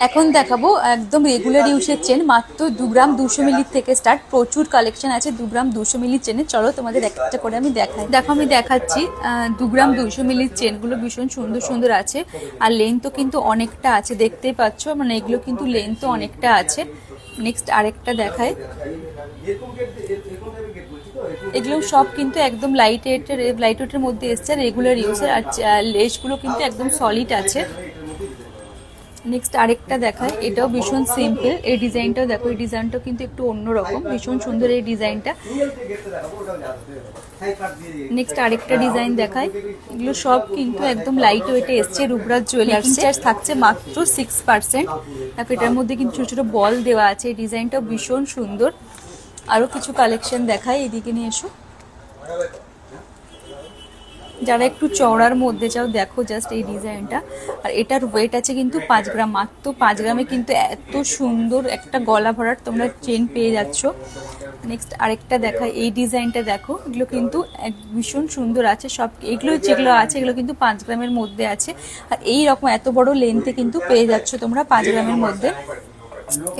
এখন দেখাবো একদম রেগুলার ইউজের চেন, মাত্র 2 গ্রাম 200 মিলি থেকে স্টার্ট। প্রচুর কালেকশন আছে 2 গ্রাম 200 মিলি চেনে। চলো তোমাদের একটা করে আমি দেখাই। দেখো আমি দেখাচ্ছি 2 গ্রাম 200 মিলির চেনগুলো ভীষণ সুন্দর সুন্দর আছে, আর লেন্থও কিন্তু অনেকটা আছে, দেখতেই পাচ্ছ, মানে এগুলো কিন্তু লেন্থও অনেকটা আছে। নেক্সট আরেকটা দেখায়, এগুলো সব কিন্তু একদম লাইট ওয়েটের মধ্যে এসছে, রেগুলার ইউজের। আর লেসগুলো কিন্তু একদম সলিড আছে। নেক্সট আরেকটা দেখায়, এটাও ভীষণ সিম্পল। এই ডিজাইনটাও দেখো, এই ডিজাইনটাও কিন্তু একটু অন্যরকম, ভীষণ সুন্দর এই ডিজাইনটা। নেক্সট আরেকটা ডিজাইন দেখায়, এগুলো সব কিন্তু একদম লাইট ওয়েটে এসছে। রূপরাজ জুয়েলার্স, চার্জ থাকছে মাত্র 6%। দেখো এটার মধ্যে কিন্তু ছোট ছোট বল দেওয়া আছে। এই ডিজাইনটাও ভীষণ সুন্দর। আরও কিছু কালেকশন দেখায়, এদিকে নিয়ে এসো। যারা একটু চওড়ার মধ্যে চাও দেখো জাস্ট এই ডিজাইনটা। আর এটার ওয়েট আছে কিন্তু 5 গ্রাম, মাত্র 5 গ্রামে কিন্তু এত সুন্দর একটা গলা ভরার তোমরা চেন পেয়ে যাচ্ছ। নেক্সট আরেকটা দেখায়, এই ডিজাইনটা দেখো, এগুলো কিন্তু ভীষণ সুন্দর আছে। সব এগুলো যেগুলো আছে এগুলো কিন্তু 5 গ্রামের মধ্যে আছে। আর এই রকম এত বড় লেন্থে কিন্তু পেয়ে যাচ্ছ তোমরা 5 গ্রামের মধ্যে।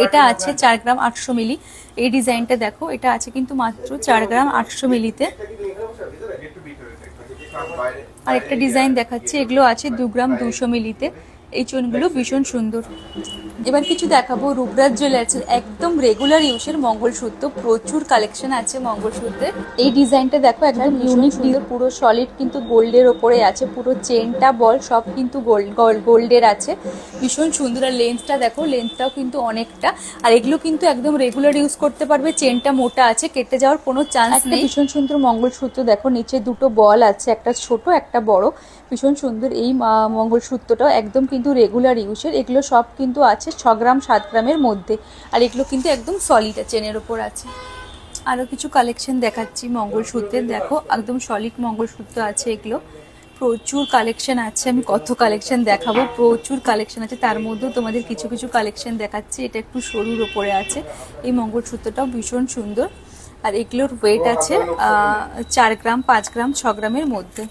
এটা আছে 4 গ্রাম 800 মিলি। এই ডিজাইনটা দেখো, এটা আছে কিন্তু মাত্র 4 গ্রাম 800 মিলিতে। আর একটা ডিজাইন দেখাচ্ছি, এগুলো আছে 2 গ্রাম 200 মিলিতে। এই চেনগুলো ভীষণ সুন্দর। এবার কিছু দেখাবো রূপরাজ জুয়েলার্সের একদম রেগুলার ইউজের মঙ্গলসূত্র। প্রচুর কালেকশন আছে মঙ্গলসূত্রের। এই ডিজাইনটা দেখো, একদম ইউনিক, পুরো সলিড কিন্তু গোল্ডের ওপরে আছে। পুরো চেনটা বল সব কিন্তু গোল্ডের আছে, ভীষণ সুন্দর। আর লেন্থটা দেখো, লেন্থটাও কিন্তু অনেকটা। আর এগুলো কিন্তু একদম রেগুলার ইউজ করতে পারবে। চেনটা মোটা আছে, কেটে যাওয়ার কোনো চান্স নেই। ভীষণ সুন্দর মঙ্গলসূত্র দেখো, নিচে দুটো বল আছে, একটা ছোট একটা বড়, ভীষণ সুন্দর। এই মঙ্গলসূত্রটাও একদম কিন্তু রেগুলার ইউজের। এগুলো সব কিন্তু আছে 6 গ্রাম 7 গ্রামের মধ্যে। আর এগুলো কিন্তু একদম সলিড চেনের ওপর আছে। আরও কিছু কালেকশন দেখাচ্ছি মঙ্গলসূত্রের। দেখো একদম সলিড মঙ্গলসূত্র আছে এগুলো। প্রচুর কালেকশন আছে, আমি কত কালেকশন দেখাবো, প্রচুর কালেকশন আছে। তার মধ্যেও তোমাদের কিছু কিছু কালেকশন দেখাচ্ছি। এটা একটু সরুর ওপরে আছে। এই মঙ্গলসূত্রটাও ভীষণ সুন্দর। আর এগুলোর ওয়েট আছে 4 গ্রাম 5 গ্রাম 6 গ্রামের মধ্যে।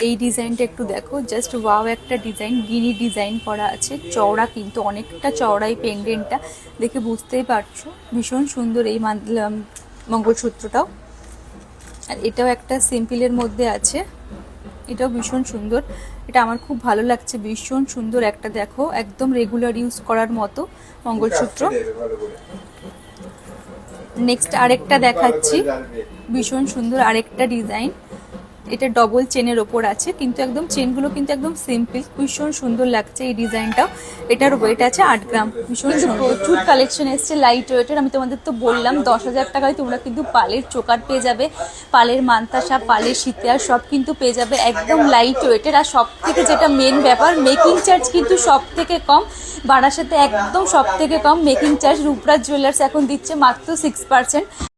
এই ডিজাইনটা একটু দেখো, জাস্ট ওয়াও একটা ডিজাইন, গিনি ডিজাইন করা আছে। চওড়া কিন্তু অনেকটা চওড়া, এই পেন্ডেন্টটা দেখে বুঝতেই পারছো। ভীষণ সুন্দর এই মঙ্গলসূত্রটাও। আর এটাও একটা সিম্পলের মধ্যে আছে, এটাও ভীষণ সুন্দর। এটা আমার খুব ভালো লাগছে, ভীষণ সুন্দর একটা। দেখো একদম রেগুলার ইউজ করার মতো মঙ্গলসূত্র। নেক্সট আরেকটা দেখাচ্ছি, ভীষণ সুন্দর আরেকটা ডিজাইন। এটা ডবল চেনের ওপর আছে, কিন্তু একদম চেনগুলো কিন্তু একদম সিম্পল, ভীষণ সুন্দর লাগছে এই ডিজাইনটাও। এটার ওয়েট আছে 8 গ্রাম, ভীষণ সুন্দর। প্রচুর কালেকশন এসছে লাইট ওয়েটের। আমি তোমাদের তো বললাম 10,000 টাকায় তোমরা কিন্তু পালের চোকার পেয়ে যাবে, পালের মান্তাসা, পালের সিতার সব কিন্তু পেয়ে যাবে একদম লাইট ওয়েটের। আর সব থেকে যেটা মেন ব্যাপার, মেকিং চার্জ কিন্তু সব থেকে কম। বারাসাতে একদম সব থেকে কম মেকিং চার্জ রূপরাজ জুয়েলার্স এখন দিচ্ছে মাত্র 6%।